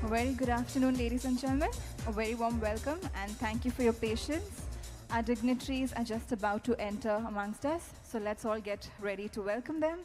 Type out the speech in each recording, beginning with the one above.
A very good afternoon, ladies and gentlemen. A very warm welcome and thank you for your patience. Our dignitaries are just about to enter amongst us, so let's all get ready to welcome them.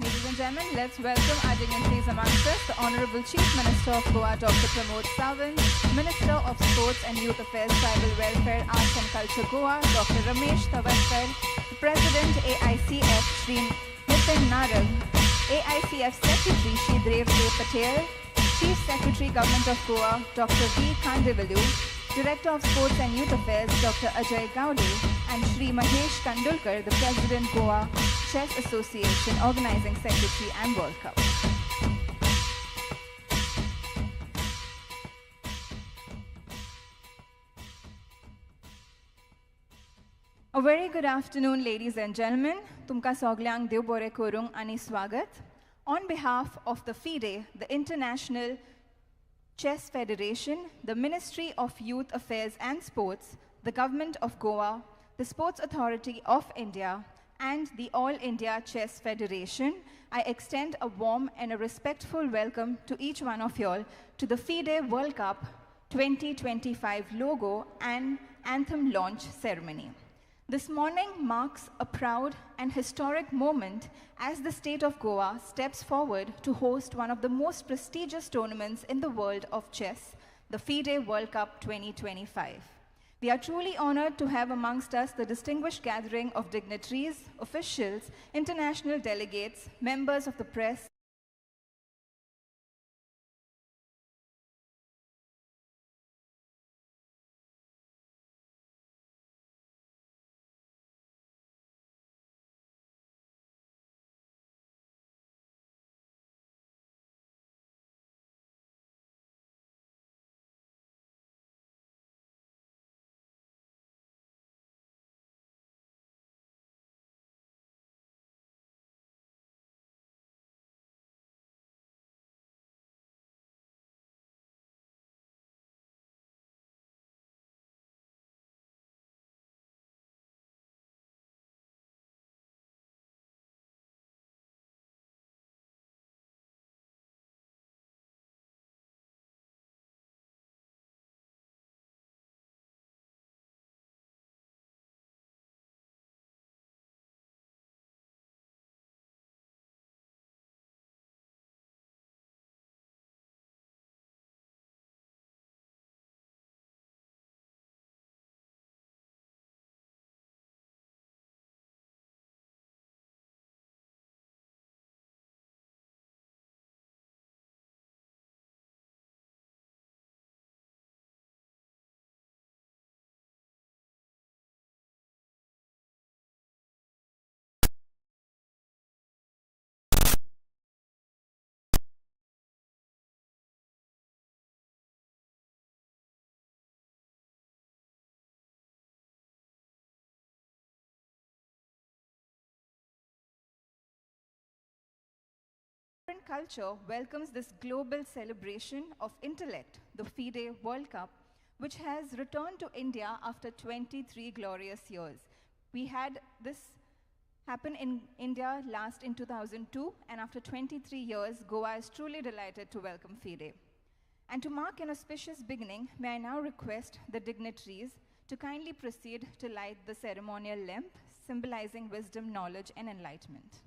Ladies and gentlemen, let's welcome our dignitaries amongst us, the Honorable Chief Minister of Goa, Dr. Pramod Sawant, Minister of Sports and Youth Affairs, Tribal Welfare, Arts and Culture Goa, Dr. Ramesh Tavaskar, the President AICF, Shri Nitin Narang, AICF Secretary, Shri Dev Patel, Chief Secretary, Government of Goa, Dr. V. Kandivalu, Director of Sports and Youth Affairs, Dr. Ajay Gowde, and Shri Mahesh Kandulkar, the President, Goa Chess Association, Organizing Secretary and World Cup. A very good afternoon, ladies and gentlemen. Tumka soglyang dev bore korung ani swagat. On behalf of the FIDE, the International Chess Federation, the Ministry of Youth Affairs and Sports, the Government of Goa, the Sports Authority of India, and the All India Chess Federation, I extend a warm and a respectful welcome to each one of y'all to the FIDE World Cup 2025 logo and anthem launch ceremony. This morning marks a proud and historic moment as the state of Goa steps forward to host one of the most prestigious tournaments in the world of chess, the FIDE World Cup 2025. We are truly honored to have amongst us the distinguished gathering of dignitaries, officials, international delegates, members of the press, culture welcomes this global celebration of intellect, the FIDE World Cup, which has returned to India after 23 glorious years. We had this happen in India last in 2002, and after 23 years, Goa is truly delighted to welcome FIDE. And to mark an auspicious beginning, may I now request the dignitaries to kindly proceed to light the ceremonial lamp, symbolizing wisdom, knowledge, and enlightenment.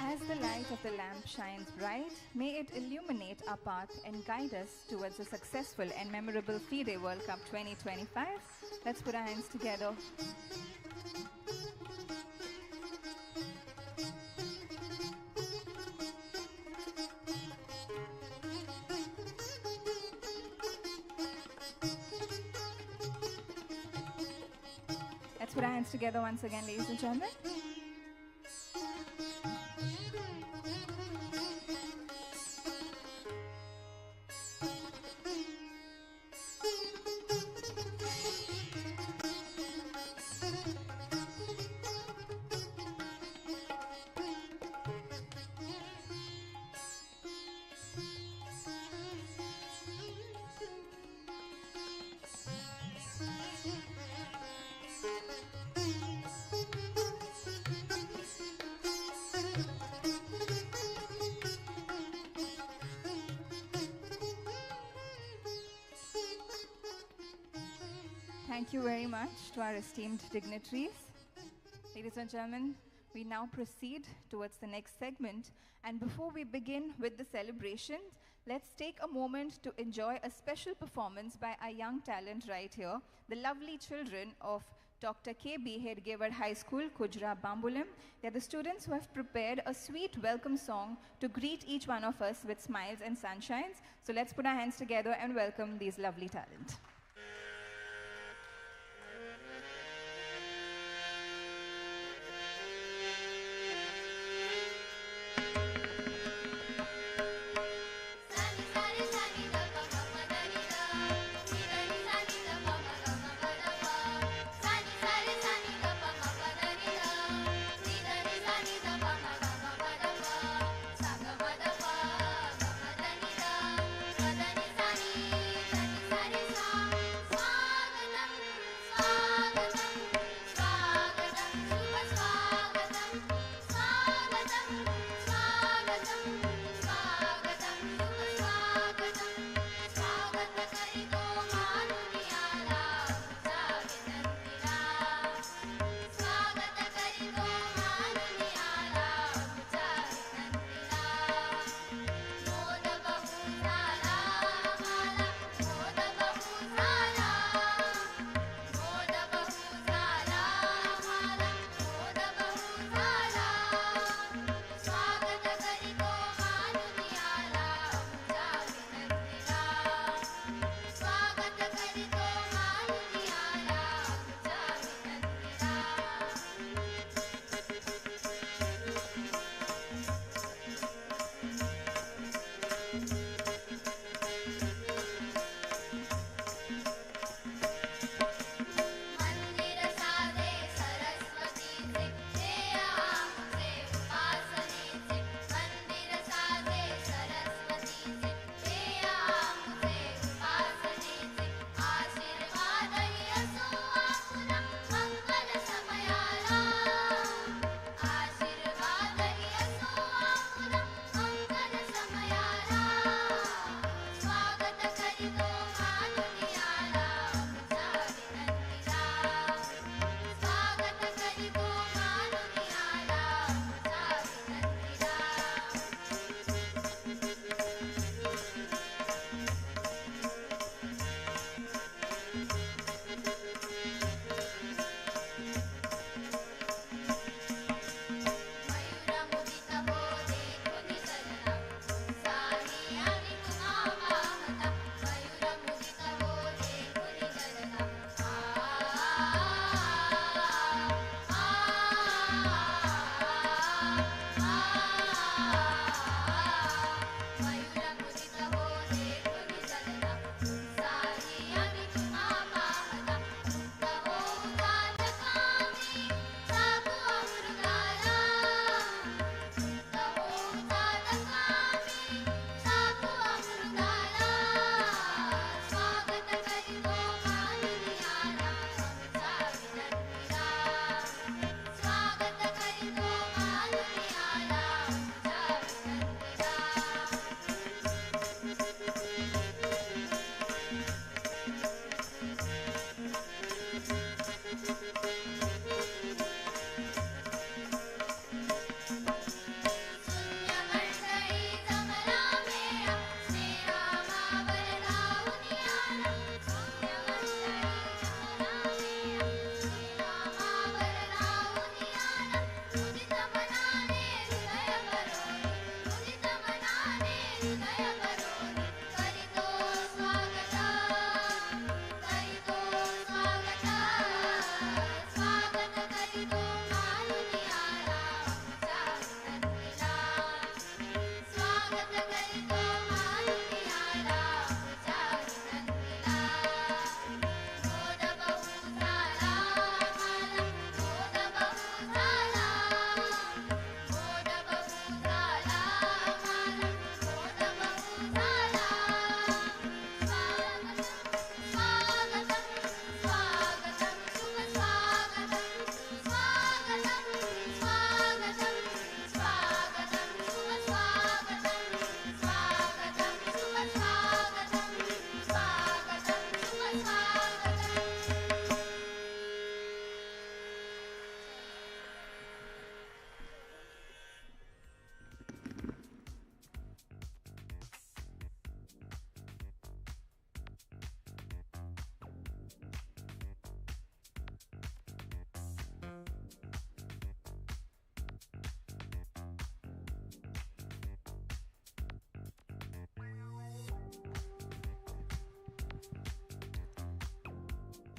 As the light of the lamp shines bright, may it illuminate our path and guide us towards a successful and memorable FIDE World Cup 2025. Let's put our hands together. put our hands together once again, ladies and gentlemen. Thank you very much to our esteemed dignitaries. Ladies and gentlemen, we now proceed towards the next segment. And before we begin with the celebrations, let's take a moment to enjoy a special performance by our young talent right here, the lovely children of Dr. K.B. Hedgewar High School, Kujra Bambulim. They're the students who have prepared a sweet welcome song to greet each one of us with smiles and sunshines. So let's put our hands together and welcome these lovely talent. Sa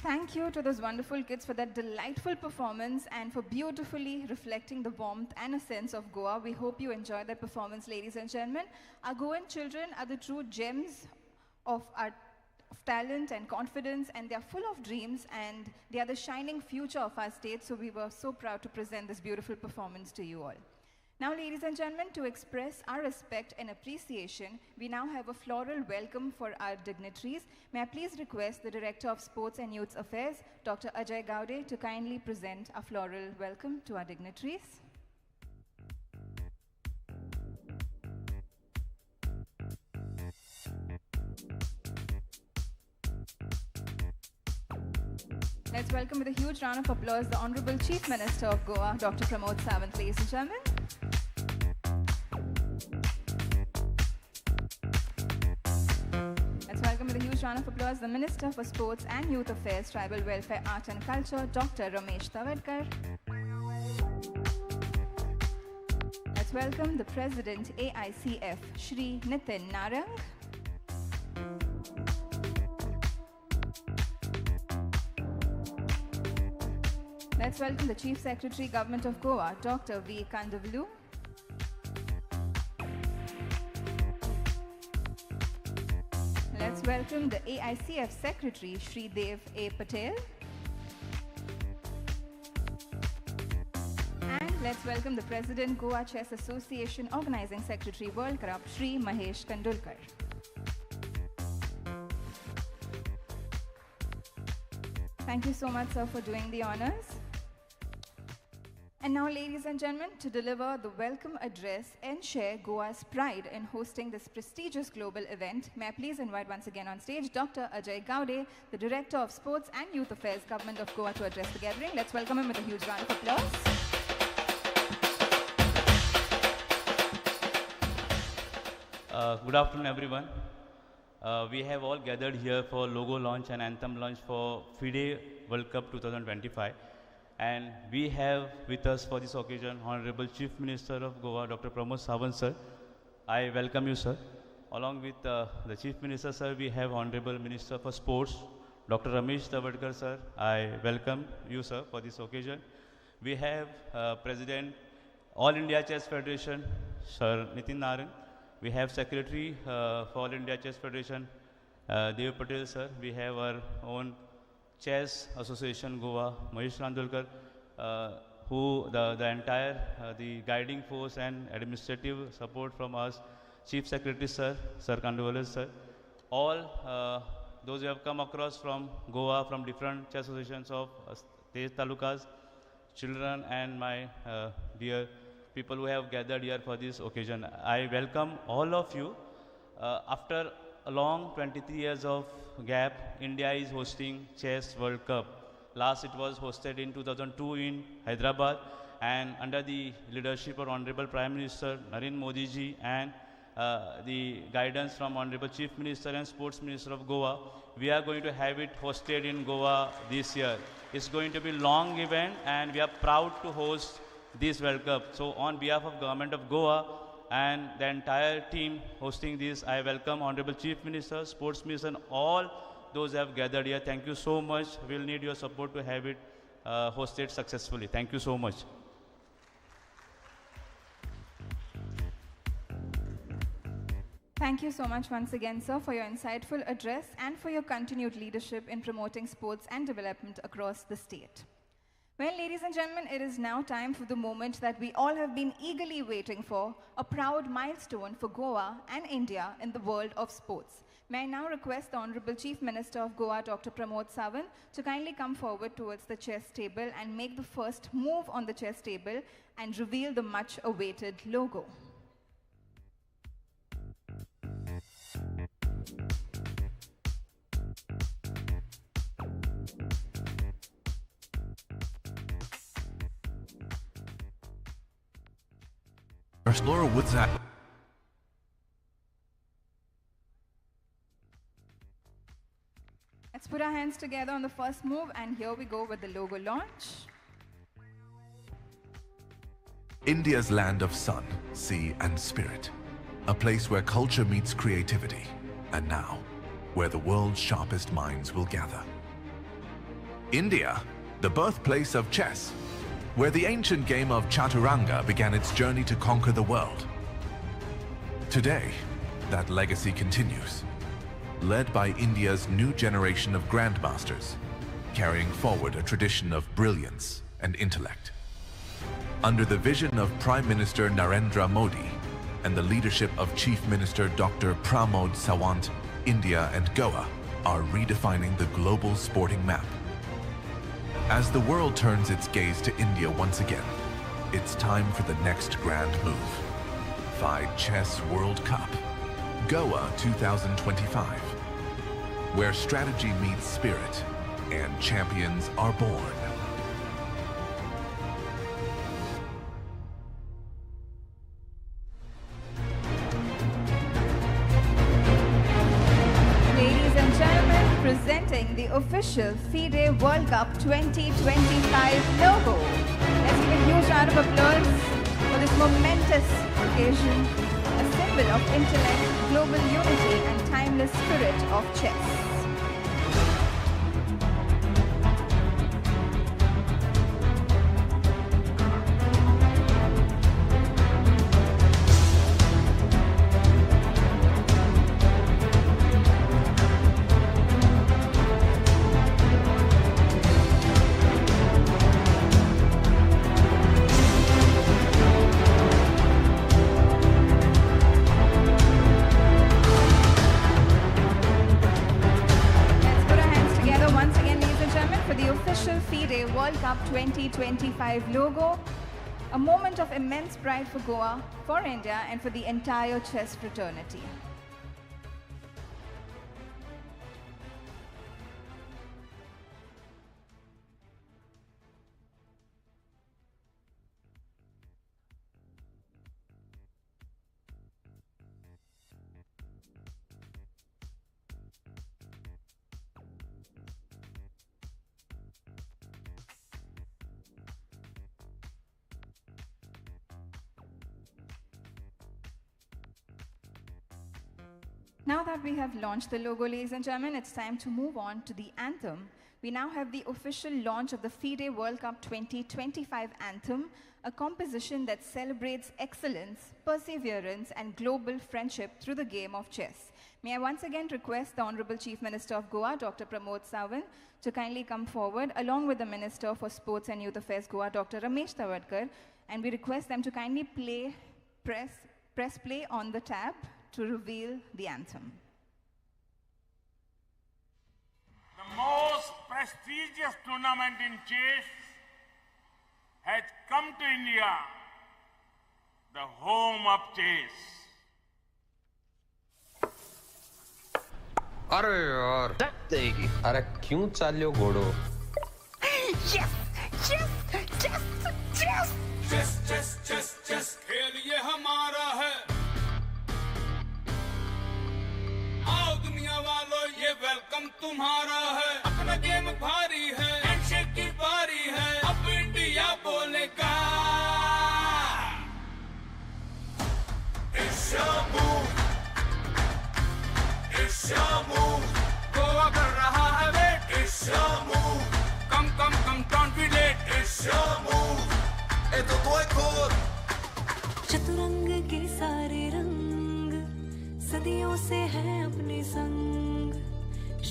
Thank you to those wonderful kids for that delightful performance and for beautifully reflecting the warmth and a sense of Goa. We hope you enjoyed that performance, ladies and gentlemen. Our Goan children are the true gems of talent and confidence, and they are full of dreams, and they are the shining future of our state, so we were so proud to present this beautiful performance to you all. Now, ladies and gentlemen, to express our respect and appreciation, we now have a floral welcome for our dignitaries. May I please request the Director of Sports and Youth Affairs, Dr. Ajay Gowde, to kindly present a floral welcome to our dignitaries. Let's welcome with a huge round of applause the Honorable Chief Minister of Goa, Dr. Pramod Sawant, ladies and gentlemen. Let's welcome with a huge round of applause the Minister for Sports and Youth Affairs, Tribal Welfare, Art and Culture, Dr. Ramesh Tavadkar. Let's welcome the President, AICF, Shri Nitin Narang. Let's welcome the Chief Secretary, Government of Goa, Dr. V. Kandavalu. Let's welcome the AICF Secretary, Shri Dev A. Patel. And let's welcome the President, Goa Chess Association Organizing Secretary, World Cup, Shri Mahesh Kandulkar. Thank you so much, sir, for doing the honors. And now, ladies and gentlemen, to deliver the welcome address and share Goa's pride in hosting this prestigious global event, may I please invite once again on stage Dr. Ajay Gowde, the Director of Sports and Youth Affairs, Government of Goa, to address the gathering. Let's welcome him with a huge round of applause. Good afternoon, everyone. We have all gathered here for logo launch and anthem launch for FIDE World Cup 2025. And we have with us for this occasion Honorable Chief Minister of Goa, Dr. Pramod Sawant, sir. I welcome you, sir. Along with the Chief Minister, sir, we have Honorable Minister for Sports, Dr. Ramesh Tavadkar, sir. I welcome you, sir, for this occasion. We have President, All India Chess Federation, Sir Nitin Narang. We have Secretary for All India Chess Federation, Dev Patel, sir. We have our own Chess Association Goa, Mahesh Kandulkar, who the entire the guiding force and administrative support from us, Chief Secretary, sir, Sir Kandavalu, sir. All those who have come across from Goa, from different chess associations of state talukas, children, and my dear people who have gathered here for this occasion. I welcome all of you. After a long 23 years of gap, India is hosting Chess World Cup. Last it was hosted in 2002 in Hyderabad, and under the leadership of Honorable Prime Minister Narendra Modi ji and the guidance from Honorable Chief Minister and Sports Minister of Goa, we are going to have it hosted in Goa this year. It's going to be a long event, and we are proud to host this World Cup. So on behalf of Government of Goa and the entire team hosting this, I welcome Honorable Chief Minister, Sports Minister, and all those who have gathered here. Thank you so much. We'll need your support to have it hosted successfully. Thank you so much. Thank you so much once again, sir, for your insightful address and for your continued leadership in promoting sports and development across the state. Well, ladies and gentlemen, it is now time for the moment that we all have been eagerly waiting for, a proud milestone for Goa and India in the world of sports. May I now request the Honorable Chief Minister of Goa, Dr. Pramod Sawant, to kindly come forward towards the chess table and make the first move on the chess table and reveal the much-awaited logo. Laura Woodzak. Let's put our hands together on the first move, and here we go with the logo launch. India's land of sun, sea and spirit. A place where culture meets creativity. And now, where the world's sharpest minds will gather. India, the birthplace of chess, where the ancient game of Chaturanga began its journey to conquer the world. Today, that legacy continues, led by India's new generation of grandmasters, carrying forward a tradition of brilliance and intellect. Under the vision of Prime Minister Narendra Modi and the leadership of Chief Minister Dr. Pramod Sawant, India and Goa are redefining the global sporting map. As the world turns its gaze to India once again, it's time for the next grand move. FIDE Chess World Cup, Goa 2025, where strategy meets spirit and champions are born. Ladies and gentlemen, presenting the official FIDE World Cup 2025 logo. Let's give a huge round of applause for this momentous occasion, a symbol of intellect, global unity, and timeless spirit of chess. FIDE World Cup 2025 logo, a moment of immense pride for Goa, for India, and for the entire chess fraternity. Now that we have launched the logo, ladies and gentlemen, it's time to move on to the anthem. We now have the official launch of the FIDE World Cup 2025 anthem, a composition that celebrates excellence, perseverance, and global friendship through the game of chess. May I once again request the Honorable Chief Minister of Goa, Dr. Pramod Sawant, to kindly come forward, along with the Minister for Sports and Youth Affairs, Goa, Dr. Ramesh Tawadkar, and we request them to kindly press play on the tab to reveal the anthem. The most prestigious tournament in chess has come to India, the home of chess. अरे यार देगी अरे क्यों चालियो घोड़ो Yes! Yes! Yes! Yes! Chess chess chess chess खेल ये हमारा है, आओ दुनिया वालों ये वेलकम तुम्हारा है, अपना गेम भारी है, हैंडशेक की बारी है, अब इंडिया बोलेगा It's your move, it's your move, Goa कर रहा है wait, It's your move, come don't be late, It's your move, ये तो तू एक और चतुरंग के सारे रंग सदियों से हैं अपने संग,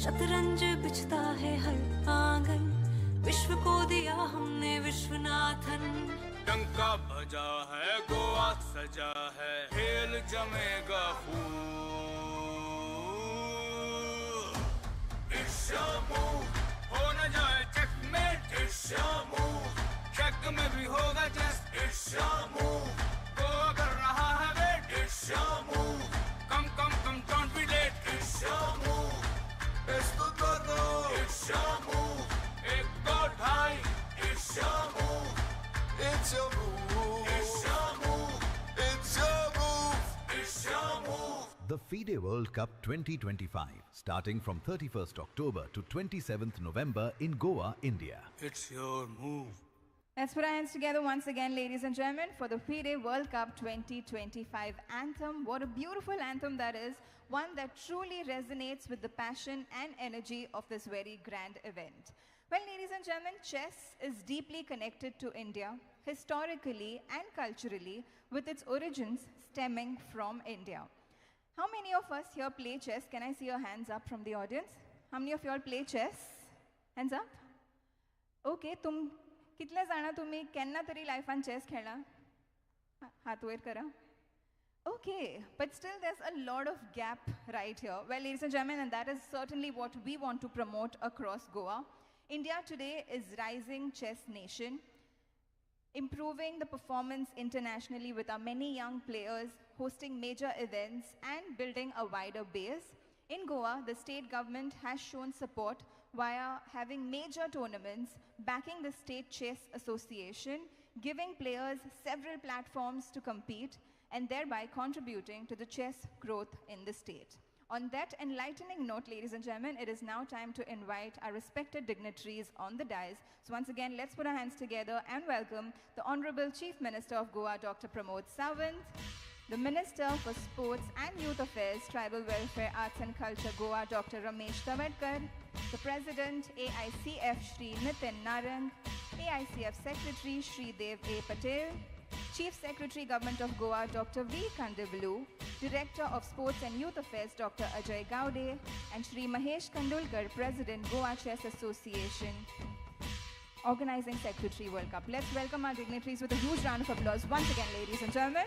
शतरंज बिछता है हर आंगन, विश्व को दिया हमने विश्वनाथन, डंका बजा है गोवा सजा है, खेल जमेगा खूब, It's your move, हो न जाए checkmate, It's your move, check में भी होगा chess, It's your move, Goa कर रहा है wait, It's your move, come don't be late, It's your move, esto todo, It's your move, एक दो ढाई, It's your move, It's your move, It's your move, It's your move, It's your move. The FIDE World Cup 2025, starting from 31st October to 27th November in Goa, India. It's your move. Let's put our hands together once again, ladies and gentlemen, for the FIDE World Cup 2025 anthem. What a beautiful anthem that is, one that truly resonates with the passion and energy of this very grand event. Well, ladies and gentlemen, chess is deeply connected to India, historically and culturally, with its origins stemming from India. How many of us here play chess? Can I see your hands up from the audience? How many of you all play chess? Hands up. Okay, कितले जाणा तुम्ही केन्ना तरी लायफान chess खेळ्ळा? हात वयर करा. Okay, but still there's a lot of gap right here. Well, ladies and gentlemen, and that is certainly what we want to promote across Goa. India today is rising chess nation, improving the performance internationally with our many young players, hosting major events and building a wider base. In Goa, the state government has shown support via having major tournaments, backing the State Chess Association, giving players several platforms to compete, and thereby contributing to the chess growth in the state. On that enlightening note, ladies and gentlemen, it is now time to invite our respected dignitaries on the dais. So once again, let's put our hands together and welcome the Honorable Chief Minister of Goa, Dr. Pramod Sawant, the Minister for Sports and Youth Affairs, Tribal Welfare, Arts and Culture, Goa, Dr. Ramesh Tavadkar, the President, AICF, Shri Nitin Narang, AICF Secretary, Shri Dev A. Patel, Chief Secretary, Government of Goa, Dr. V. Kandivlu, Director of Sports and Youth Affairs, Dr. Ajay Gaude, and Shri Mahesh Kandulkar, President, Goa Chess Association, Organizing Secretary, World Cup. Let's welcome our dignitaries with a huge round of applause once again, ladies and gentlemen.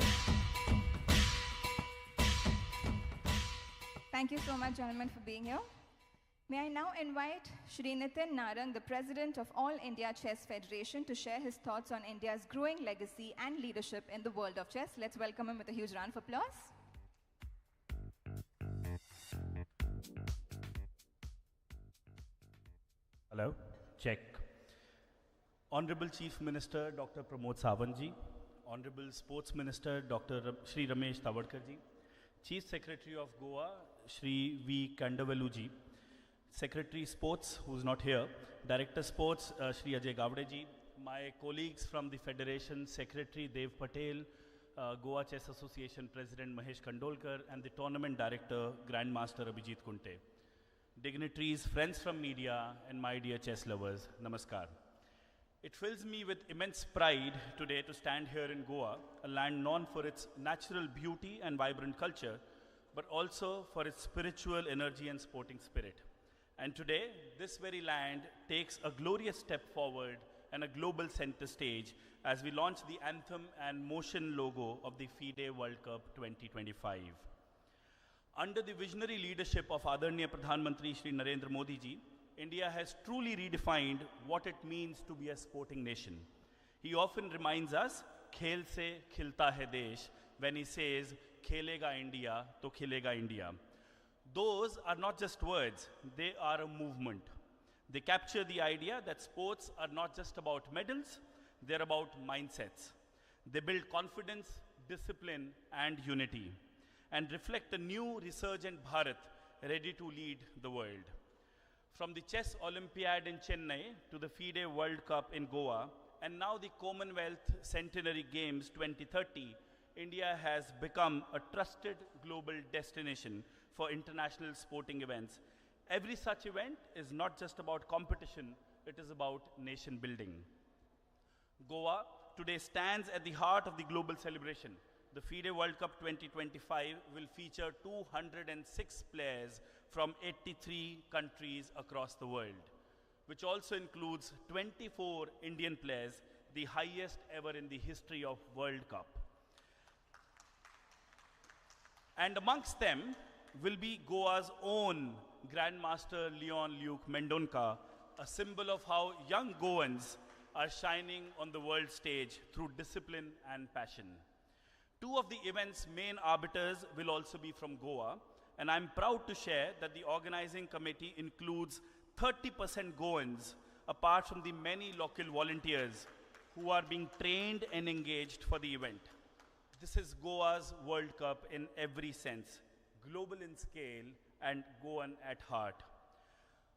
Thank you so much, gentlemen, for being here. May I now invite Shri Nitin Narang, the President of All India Chess Federation, to share his thoughts on India's growing legacy and leadership in the world of chess. Let's welcome him with a huge round of applause. Hello, check. Honorable Chief Minister Dr. Pramod Sawant, Honorable Sports Minister Dr. Shri Ramesh Tavadkar, Chief Secretary of Goa Shri V. Kandivlu, Secretary Sports, who's not here, Director Sports, Shri Ajay Gaude, my colleagues from the Federation, Secretary Dev Patel, Goa Chess Association President Mahesh Kandolkar, and the Tournament Director, Grandmaster Abhijit Kunte. Dignitaries, friends from media, and my dear chess lovers, Namaskar. It fills me with immense pride today to stand here in Goa, a land known for its natural beauty and vibrant culture, but also for its spiritual energy and sporting spirit. And today, this very land takes a glorious step forward and a global center stage as we launch the anthem and motion logo of the FIDE World Cup 2025. Under the visionary leadership of Adarniya Pradhan Mantri Shri Narendra Modi ji, India has truly redefined what it means to be a sporting nation. He often reminds us, "Khel se khilta hai desh," when he says, "Khelega India, to khilega India." Those are not just words, they are a movement. They capture the idea that sports are not just about medals, they're about mindsets. They build confidence, discipline, and unity, and reflect a new resurgent Bharat ready to lead the world. From the Chess Olympiad in Chennai to the FIDE World Cup in Goa, and now the Commonwealth Centenary Games 2030, India has become a trusted global destination for international sporting events. Every such event is not just about competition, it is about nation building. Goa today stands at the heart of the global celebration. The FIDE World Cup 2025 will feature 206 players from 83 countries across the world, which also includes 24 Indian players, the highest ever in the history of World Cup. And amongst them will be Goa's own Grandmaster Leon Luke Mendonca, a symbol of how young Goans are shining on the world stage through discipline and passion. Two of the event's main arbiters will also be from Goa, and I'm proud to share that the organizing committee includes 30% Goans, apart from the many local volunteers who are being trained and engaged for the event. This is Goa's World Cup in every sense, global in scale and Goan at heart.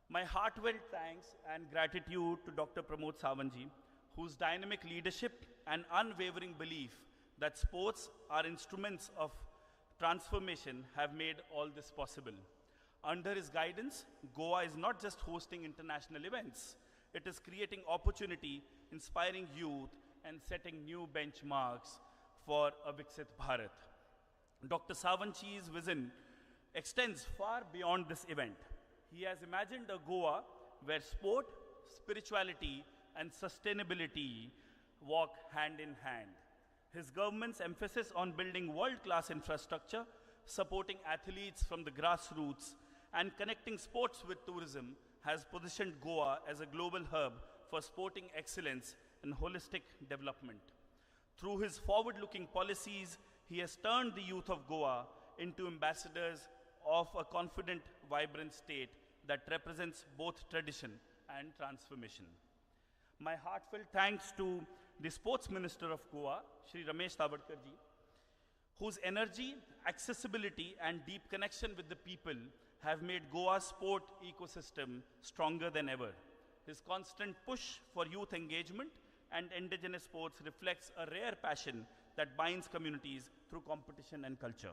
My heartfelt thanks and gratitude to Dr. Pramod Sawant, whose dynamic leadership and unwavering belief that sports are instruments of transformation have made all this possible. Under his guidance, Goa is not just hosting international events, It is creating opportunity, inspiring youth, and setting new benchmarks for a Viksit Bharat. Dr. Savanchi's vision extends far beyond this event. He has imagined a Goa where sport, spirituality, and sustainability walk hand in hand. His government's emphasis on building world-class infrastructure, supporting athletes from the grassroots, and connecting sports with tourism has positioned Goa as a global hub for sporting excellence and holistic development. Through his forward-looking policies, he has turned the youth of Goa into ambassadors of a confident, vibrant state that represents both tradition and transformation. My heartfelt thanks to the Sports Minister of Goa, Shri Ramesh Tabadkar ji, whose energy, accessibility, and deep connection with the people have made Goa's sport ecosystem stronger than ever. His constant push for youth engagement and indigenous sports reflects a rare passion that binds communities through competition and culture.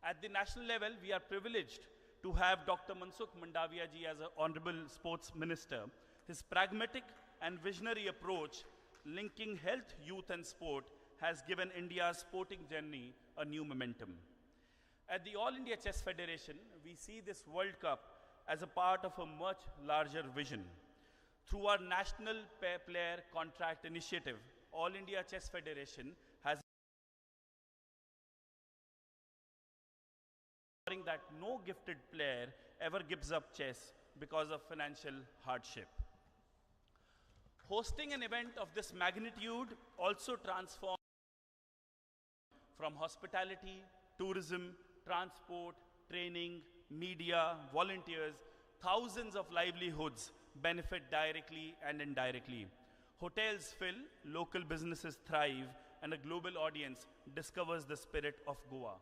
At the national level, we are privileged to have Dr. Mansukh Mandaviya ji as an Honorable Sports Minister. His pragmatic and visionary approach, linking health, youth, and sport, has given India's sporting journey a new momentum. At the All India Chess Federation, we see this World Cup as a part of a much larger vision. Through our National Player Contract Initiative, All India Chess Federation has ensuring that no gifted player ever gives up chess because of financial hardship. Hosting an event of this magnitude also transforms from hospitality, tourism, transport, training, media, volunteers. Thousands of livelihoods benefit directly and indirectly. Hotels fill, local businesses thrive, and a global audience discovers the spirit of Goa.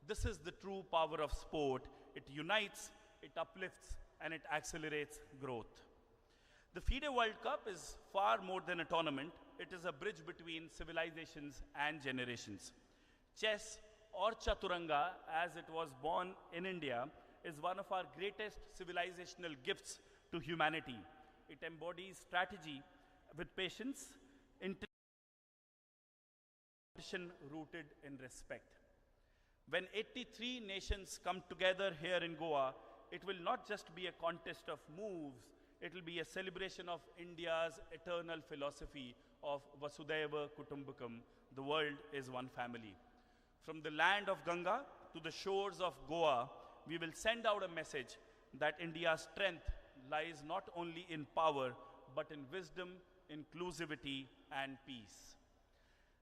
This is the true power of sport. It unites, it uplifts, and it accelerates growth. The FIDE World Cup is far more than a tournament. It is a bridge between civilizations and generations. Chess, or Chaturanga, as it was born in India, is one of our greatest civilizational gifts to humanity. It embodies strategy with patience, intention rooted in respect. When 83 nations come together here in Goa, it will not just be a contest of moves, it will be a celebration of India's eternal philosophy of Vasudhaiva Kutumbakam, the world is one family. From the land of Ganga to the shores of Goa, we will send out a message that India's strength lies not only in power, but in wisdom, inclusivity, and peace.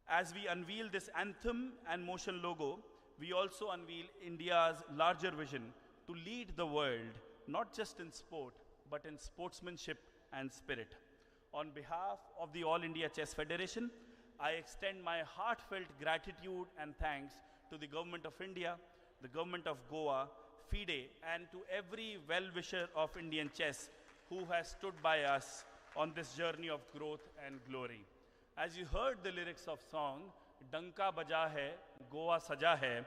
As we unveil this anthem and motion logo, we also unveil India's larger vision to lead the world, not just in sport, but in sportsmanship and spirit. On behalf of the All India Chess Federation, I extend my heartfelt gratitude and thanks to the Government of India, the Government of Goa, FIDE, and to every well-wisher of Indian chess who has stood by us on this journey of growth and glory. As you heard the lyrics of song, Danka Baja Hai, Goa Saja Hai,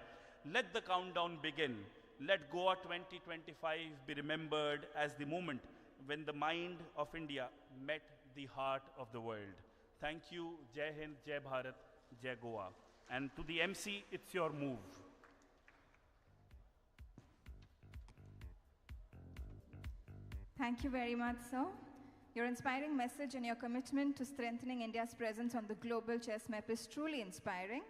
let the countdown begin. Let Goa 2025 be remembered as the moment when the mind of India met the heart of the world. Thank you. Jai Hind, Jai Bharat, Jai Goa. And to the MC, it's your move. Thank you very much, sir. Your inspiring message and your commitment to strengthening India's presence on the global chess map is truly inspiring.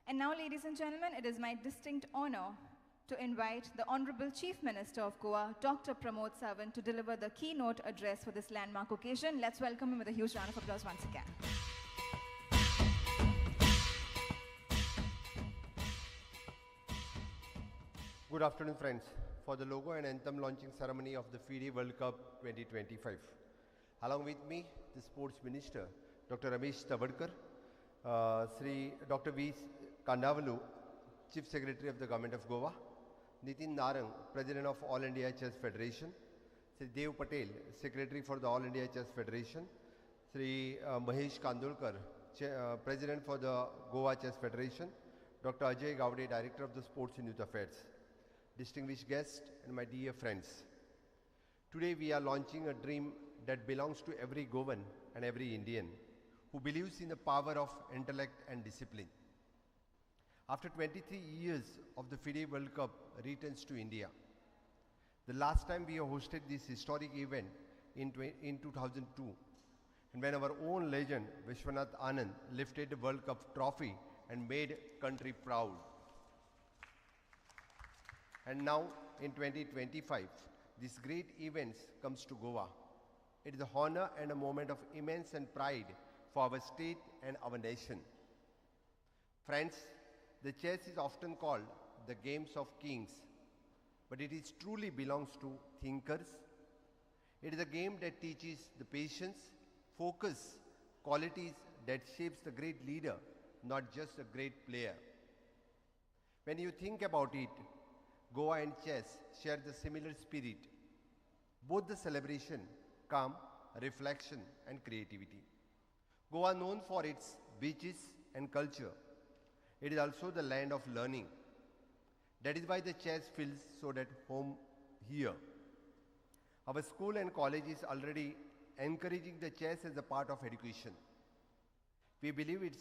And now, ladies and gentlemen, it is my distinct honor to invite the Honorable Chief Minister of Goa, Dr. Pramod Sawant, to deliver the keynote address for this landmark occasion. Let's welcome him with a huge round of applause once again. Good afternoon, friends. For the logo and anthem launching ceremony of the FIDE World Cup 2025. Along with me, the Sports Minister, Dr. Ramesh Tabadkar, Sri Dr. V. Kandavalu, Chief Secretary of the Government of Goa, Nitin Narang, President of All India Chess Federation, Sri Dev Patel, Secretary for the All India Chess Federation, Sri Mahesh Kandolkar, President for the Goa Chess Federation, Dr. Ajay Gowde, Director of the Sports and Youth Affairs, distinguished guests and my dear friends. Today we are launching a dream that belongs to every Goan and every Indian who believes in the power of intellect and discipline. After 23 years of the FIDE World Cup returns to India. The last time we hosted this historic event in 2002, and when our own legend Vishwanath Anand lifted the World Cup trophy and made country proud. And now in 2025, this great event comes to Goa. It is an honor and a moment of immense and pride for our state and our nation. Friends, the chess is often called the games of kings, but it is truly belongs to thinkers. It is a game that teaches the patience, focus, qualities that shapes the great leader, not just a great player. When you think about it, Goa and chess share the similar spirit, both the celebration, calm, reflection and creativity. Goa known for its beaches and culture. It is also the land of learning. That is why the chess feels so at home here. Our school and college is already encouraging the chess as a part of education. We believe it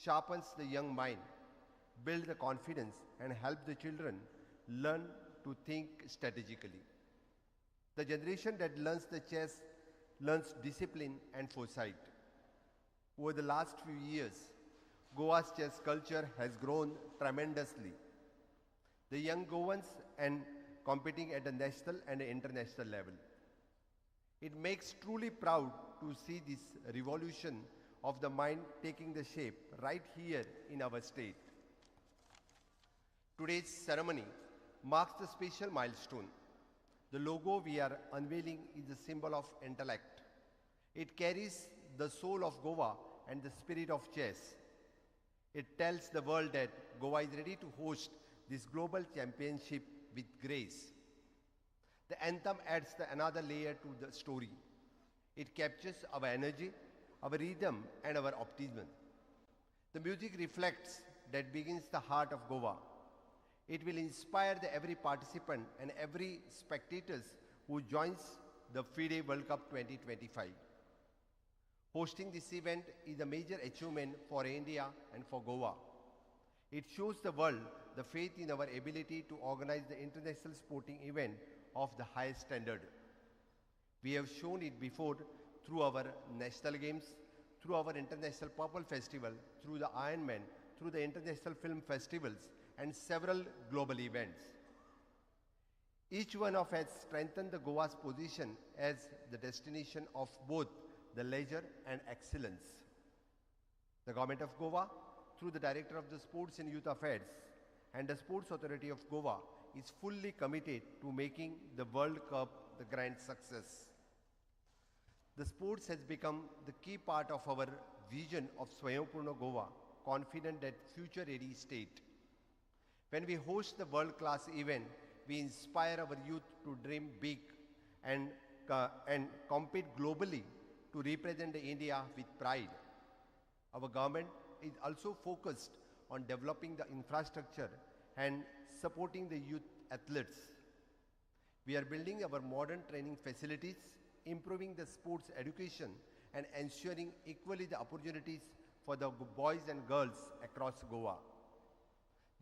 sharpens the young mind, builds the confidence and helps the children learn to think strategically. The generation that learns the chess learns discipline and foresight. Over the last few years, Goa's chess culture has grown tremendously. The young Goans and competing at the national and international level. It makes truly proud to see this revolution of the mind taking the shape right here in our state. Today's ceremony marks the special milestone. The logo we are unveiling is a symbol of intellect. It carries the soul of Goa and the spirit of chess. It tells the world that Goa is ready to host this global championship with grace. The anthem adds another layer to the story. It captures our energy, our rhythm and our optimism. The music reflects that begins the heart of Goa. It will inspire every participant and every spectators who joins the FIDE World Cup 2025. Hosting this event is a major achievement for India and for Goa. It shows the world the faith in our ability to organize the international sporting event of the highest standard. We have shown it before through our national games, through our International Purple Festival, through the Ironman, through the international film festivals, and several global events. Each one of us strengthened the Goa's position as the destination of both the leisure and excellence. The Government of Goa, through the Director of the Sports and Youth Affairs and the Sports Authority of Goa, is fully committed to making the World Cup the grand success. The sports has become the key part of our vision of Swaympurna Goa, confident that future-ready state. When we host the world-class event, we inspire our youth to dream big and compete globally to represent India with pride. Our government is also focused on developing the infrastructure and supporting the youth athletes. We are building our modern training facilities, improving the sports education and ensuring equally the opportunities for the boys and girls across Goa.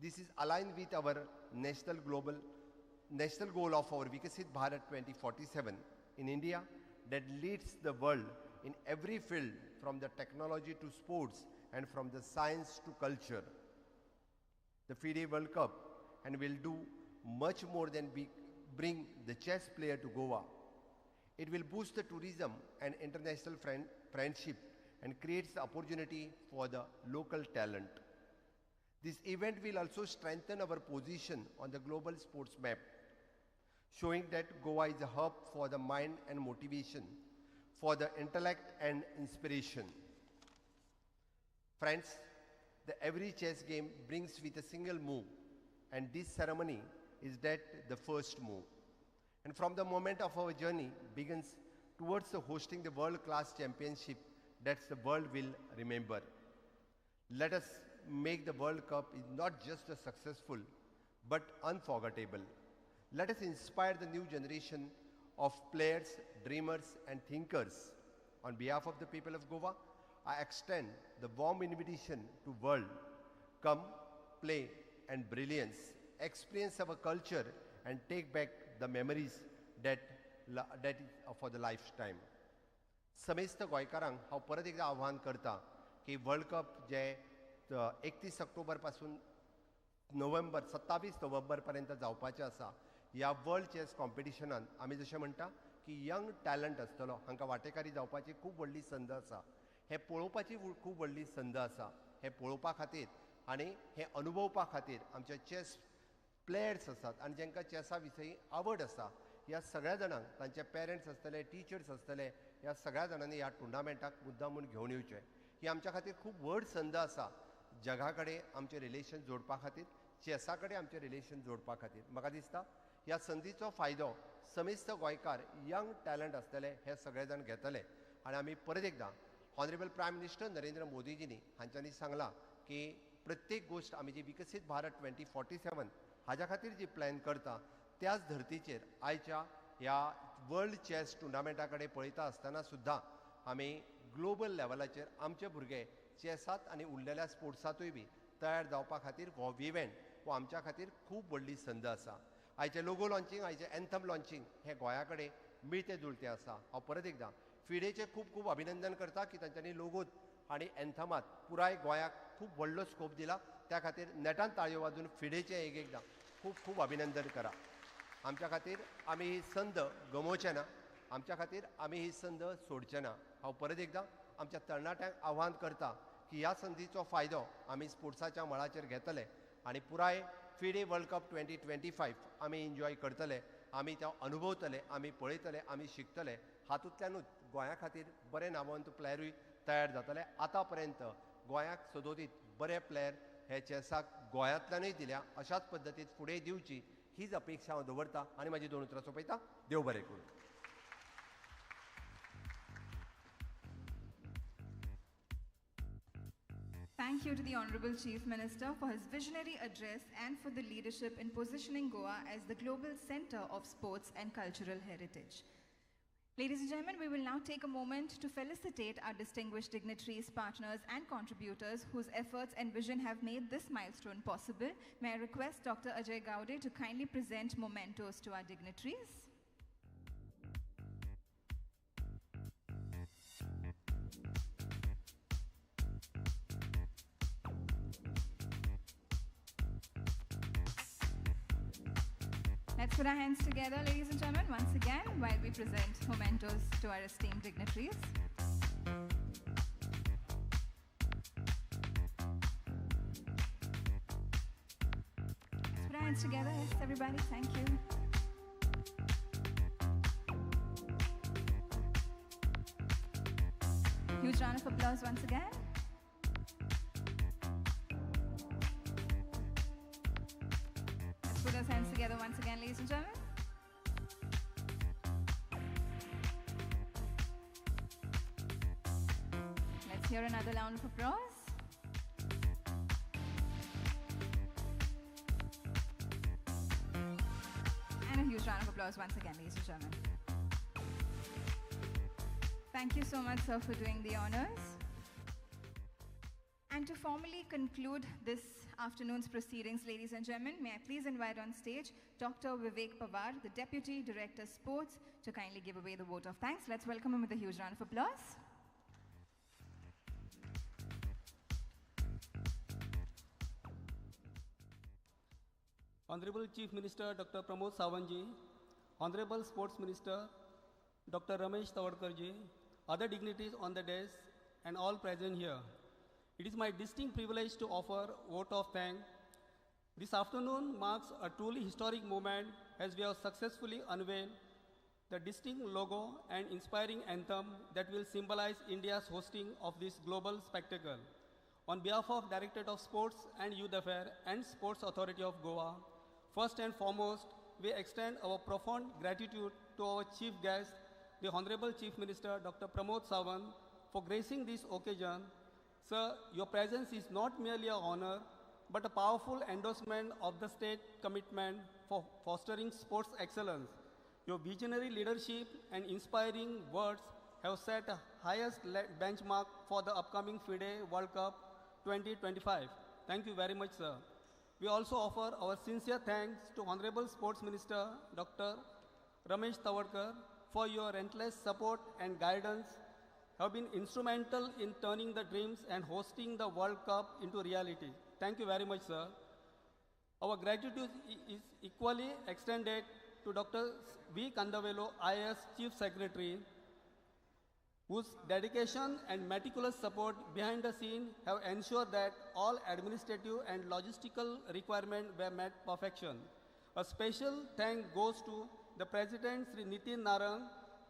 This is aligned with our national goal of our Vikasit Bharat 2047 in India that leads the world in every field, from the technology to sports and from the science to culture. The FIDE World Cup and will do much more than bring the chess player to Goa. It will boost the tourism and international friendship and creates the opportunity for the local talent. This event will also strengthen our position on the global sports map, showing that Goa is a hub for the mind and motivation, for the intellect and inspiration. Friends, every chess game brings with a single move, and this ceremony is the first move. And from the moment of our journey begins towards hosting the world-class championship that the world will remember. Let us make the World Cup is not just a successful, but unforgettable. Let us inspire the new generation of players dreamers and thinkers. On behalf of the people of Goa, I extend the warm invitation to world. Come, play and brilliance, experience our culture and take back the memories that is for the lifetime. समेस्त गोंयकारांक हांव परत एकदा आव्हान करता की world cup जे 31 October पासून 27 नोव्हेंबर पर्यंत जावपाचें आसा. ह्या वर्ल्ड चॅस कॉम्पिटिशनान आमी जशें म्हणटा की यंग टॅलंट आसतलो हांकां वांटेकारी जावपाची खूब व्हडली संद आसा. हें पळोवपाची खूब व्हडली संद आसा. हें पळोवपा खातीर आनी हें अनुभवपा खातीर आमचे चॅस प्लेयर्स आसात आनी जांकां चॅसा विशयी आवड आसा ह्या सगळ्या जाणांक तांचे पेरंट्स आसतले, टिचर्स आसतले, ह्या सगळ्या जाणांनी ह्या टुर्नामेंटाक मुद्दामून घेवन येवचें. ही आमच्या खातीर खूब व्हड संद आसा जगा कडेन आमचें रिलेशन जोडपा खातीर, चॅसा कडेन आमचें रिलेशन जोडपा खातीर. म्हाका दिसता ह्या संदीचो फायदो समेस्त गोंयकार यंग टॅलंट आसतले हे सगळे जाण घेतले. आनी आमी परत एकदां ऑनरेबल प्रायम मिनिस्टर नरेंद्र मोदीजींनी हांच्यांनी सांगलां की प्रत्येक गोश्ट आमी जी विकसीत भारत 2047 हाज्या खातीर जी प्लॅन करता त्याच धर्तीचेर आयच्या ह्या वर्ल्ड चॅस टुर्नामेंटा कडेन पळयता आसतना सुद्दां आमी ग्लोबल लेवलाचेर आमचे भुरगे चॅसांत आनी उरलेल्या स्पोर्ट्सांतूय बी तयार जावपा खातीर हो इव्हेंट हो आमच्या खातीर खूब व्हडली संद आसा. आयचें लोगो लॉन्चिंग, आयचें एन्थम लॉन्चिंग हें गोंया कडेन मिळतें जुळतें आसा. हांव परत एकदां फिडेचें खूब खूब अभिनंदन करता की तांच्यांनी लोगोत आनी एन्थमात पुराय गोंयाक खूब व्हडलो स्कोप दिला. त्या खातीर नेटान ताळयो वाजून फिडेचें एक एकदां खूब खूब अभिनंदन करा. आमच्या खातीर आमी ही संद गमोवचे ना, आमच्या खातीर आमी ही संद सोडचे ना. हांव परत एकदां आमच्या तरणाट्यांक आव्हान करता की ह्या संदीचो फायदो आमी स्पोर्ट्साच्या मळाचेर घेतले आनी पुराय फिडे वर्ल्ड कप 2025 आमी एन्जॉय करतले, आमी तो अनुभवतले, आमी पळयतले, आमी शिकतले. हातूंतल्यानूच गोंया खातीर बरे नामवंत प्लेयरूय तयार जातले. आतां पर्यंत गोंयाक सदोदीत बरे प्लेयर हे चॅसाक गोंयांतल्यानूय दिल्या. अशाच पद्दतीन फुडें दिवची हीच अपेक्षा हांव दवरतां आनी म्हाजी 2 उतरां सोंपयतां. देव बरें करूं. Thank you to the Honorable Chief Minister for his visionary address and for the leadership in positioning Goa as the global center of sports and cultural heritage. Ladies and gentlemen, we will now take a moment to felicitate our distinguished dignitaries, partners and contributors whose efforts and vision have made this milestone possible. May I request Dr. Ajay Gowde to kindly present mementos to our dignitaries. Let's put our hands together, ladies and gentlemen, once again, while we present mementos to our esteemed dignitaries. Let's put our hands together, yes, everybody, thank you. Huge round of applause once again. Put our hands together once again, ladies and gentlemen. Let's hear another round of applause. And a huge round of applause once again, ladies and gentlemen. Thank you so much, sir, for doing the honors. And to formally conclude this afternoon's proceedings, ladies and gentlemen, may I please invite on stage Dr. Vivek Pawar, the Deputy Director Sports, to kindly give away the vote of thanks. Let's welcome him with a huge round of applause. Honorable Chief Minister Dr. Pramod Sawantji, Honorable Sports Minister Dr. Ramesh Tavadkarji, other dignitaries on the desk, and all present here. It is my distinct privilege to offer a vote of thanks. This afternoon marks a truly historic moment as we have successfully unveiled the distinct logo and inspiring anthem that will symbolize India's hosting of this global spectacle. On behalf of Directorate of Sports and Youth Affairs and Sports Authority of Goa, first and foremost, we extend our profound gratitude to our chief guest, the Honorable Chief Minister Dr. Pramod Sawant, for gracing this occasion. Sir, your presence is not merely an honor, but a powerful endorsement of the state commitment for fostering sports excellence. Your visionary leadership and inspiring words have set a highest benchmark for the upcoming FIDE World Cup 2025. Thank you very much, sir. We also offer our sincere thanks to Honorable Sports Minister Dr. Ramesh Tawadkar for your relentless support and guidance. Have been instrumental in turning the dreams and hosting the World Cup into reality. Thank you very much, sir. Our gratitude is equally extended to Dr. V. Kandavelu, IAS Chief Secretary, whose dedication and meticulous support behind the scene have ensured that all administrative and logistical requirements were met perfection. A special thank goes to the President, Sri Nitin Narang,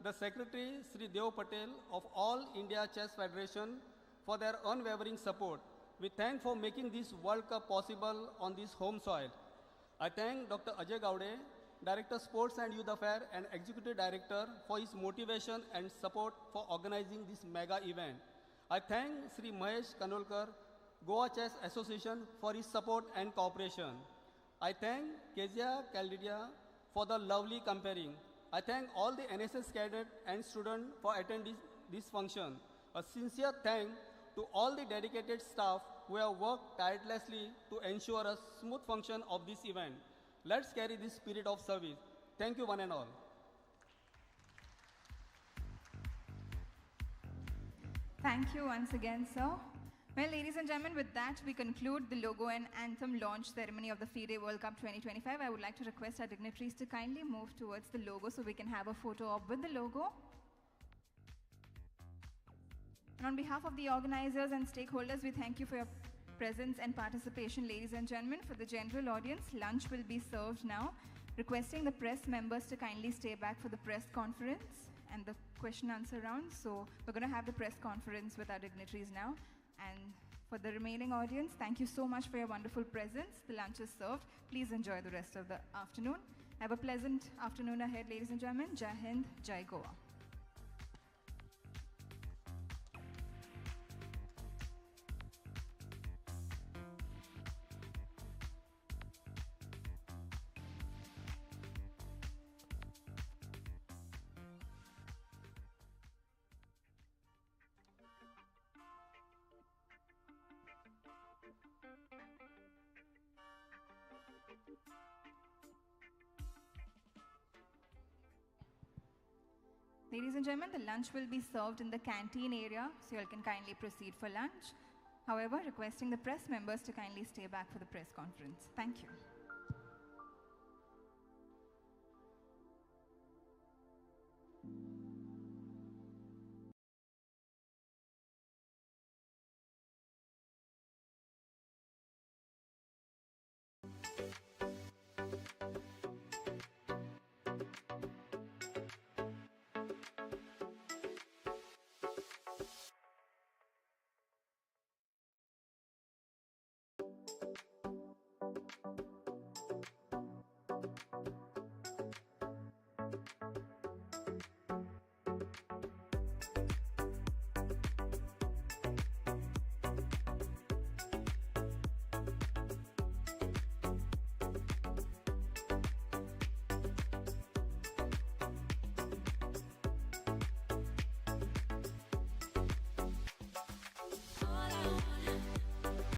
the Secretary, Sri Dev Patel of All India Chess Federation for their unwavering support. We thank for making this World Cup possible on this home soil. I thank Dr. Ajay Gowde, Director Sports and Youth Affairs and Executive Director for his motivation and support for organizing this mega event. I thank Sri Mahesh Kanolkar, Goa Chess Association for his support and cooperation. I thank Kezia Caldidia for the lovely comparing. I thank all the NSS cadets and students for attending this function. A sincere thank to all the dedicated staff who have worked tirelessly to ensure a smooth function of this event. Let's carry this spirit of service. Thank you, one and all. Thank you once again, sir. Well, ladies and gentlemen, with that, we conclude the logo and anthem launch ceremony of the FIDE World Cup 2025. I would like to request our dignitaries to kindly move towards the logo so we can have a photo op with the logo. And on behalf of the organizers and stakeholders, we thank you for your presence and participation, ladies and gentlemen. For the general audience, lunch will be served now. Requesting the press members to kindly stay back for the press conference and the question-answer round. So we're going to have the press conference with our dignitaries now. And for the remaining audience, thank you so much for your wonderful presence. The lunch is served. Please enjoy the rest of the afternoon. Have a pleasant afternoon ahead, ladies and gentlemen. Jai Hind, Jai Goa. Ladies and gentlemen, the lunch will be served in the canteen area, so you all can kindly proceed for lunch. However, requesting the press members to kindly stay back for the press conference. Thank you.